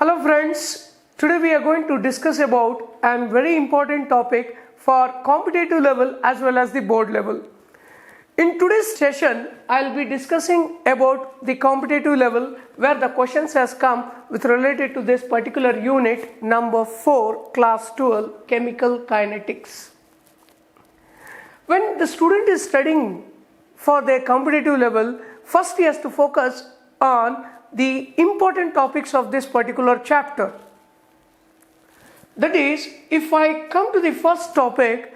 Hello friends, today we are going to discuss about a very important topic for competitive level as well as the board level. In today's session, I will be discussing about the competitive level where the questions has come with related to this particular unit number 4 class 12 chemical kinetics. When the student is studying for their competitive level, first he has to focus on the important topics of this particular chapter. That is, if I come to the first topic,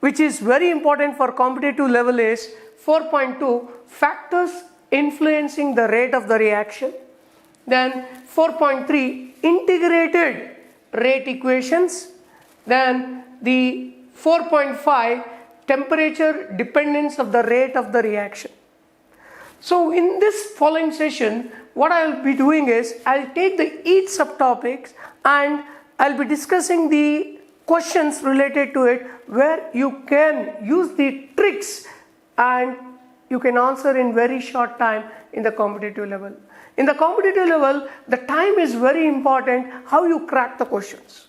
which is very important for competitive level, is 4.2 factors influencing the rate of the reaction. Then 4.3 integrated rate equations. Then the 4.5 temperature dependence of the rate of the reaction. So in this following session, what I will be doing is I'll take each subtopics and I'll be discussing the questions related to it where you can use the tricks and you can answer in very short time in the competitive level. In the competitive level, the time is very important how you crack the questions.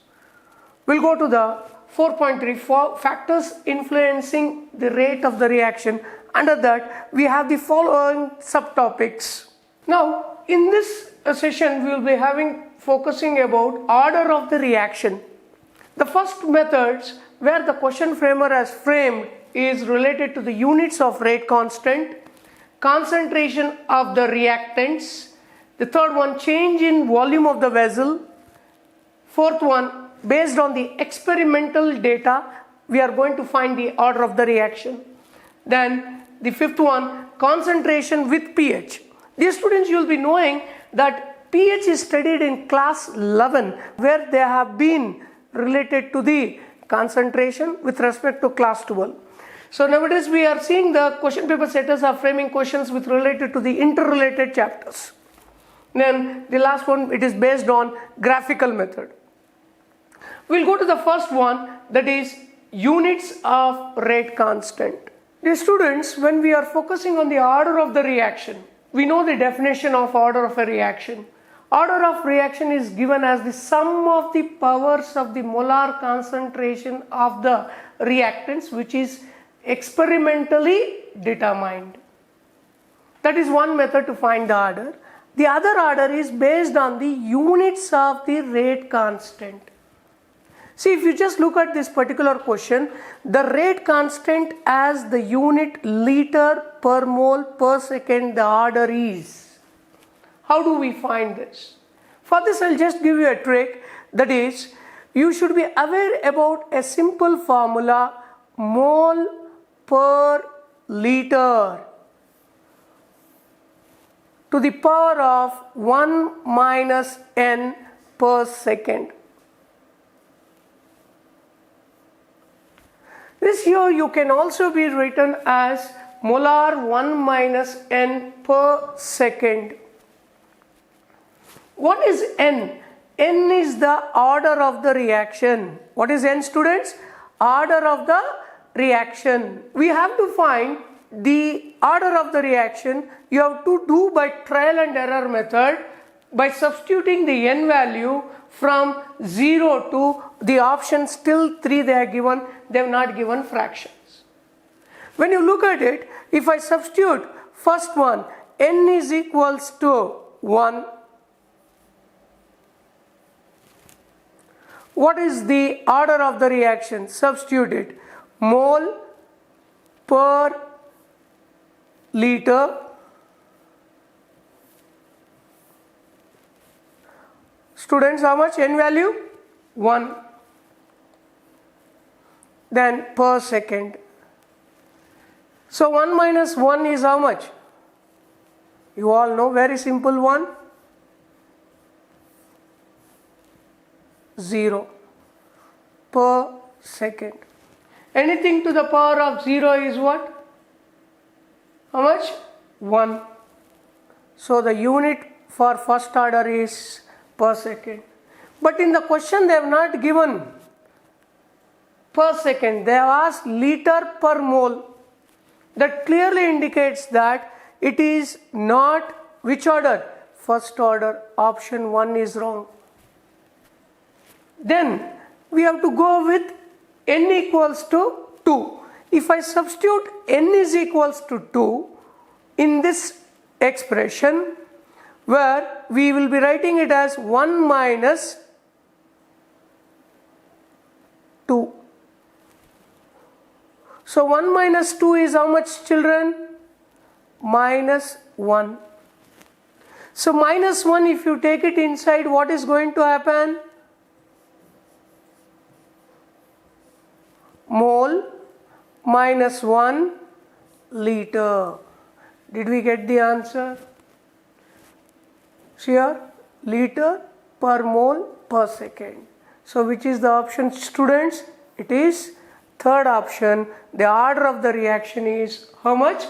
We'll go to the 4.3 factors influencing the rate of the reaction. Under that, we have the following subtopics. Now, in this session, we will be focusing about order of the reaction. The first methods where the question framer has framed is related to the units of rate constant, concentration of the reactants. The third one, change in volume of the vessel. Fourth one, based on the experimental data, we are going to find the order of the reaction. Then the fifth one, concentration with pH. Dear students, you will be knowing that pH is studied in class 11 where they have been related to the concentration with respect to class 12. So nowadays we are seeing the question paper setters are framing questions with related to the interrelated chapters. Then the last one, it is based on graphical method. We'll go to the first one, that is units of rate constant. Dear students, when we are focusing on the order of the reaction, we know the definition of order of a reaction. Order of reaction is given as the sum of the powers of the molar concentration of the reactants which is experimentally determined. That is one method to find the order. The other order is based on the units of the rate constant. See, if you just look at this particular question, the rate constant as the unit liter per mole per second, the order is. How do we find this? For this, I'll just give you a trick. That is, you should be aware about a simple formula, mole per liter to the power of 1 minus n per second. This here you can also be written as molar 1 minus n per second. What is n? N is the order of the reaction. What is n, students? Order of the reaction. We have to find the order of the reaction. You have to do by trial and error method by substituting the n value from 0 to the options till 3 they are given, they have not given fractions. When you look at it, if I substitute first one, n is equals to 1. What is the order of the reaction? Substitute it. Mole per liter students, how much? N value? 1. Then per second. So 1 minus 1 is how much? You all know, very simple one. 0 per second. Anything to the power of 0 is what? How much? 1. So the unit for first order is per second. But in the question they have not given per second, they have asked liter per mole. That clearly indicates that it is not which order? First order. Option 1 is wrong. Then we have to go with n equals to 2. If I substitute n is equals to 2 in this expression, where we will be writing it as 1 minus 2. So 1 minus 2 is how much, children? Minus 1. So minus 1, if you take it inside, what is going to happen? Mole minus 1 liter. Did we get the answer? Here, liter per mole per second. So which is the option, students? It is third option. The order of the reaction is how much?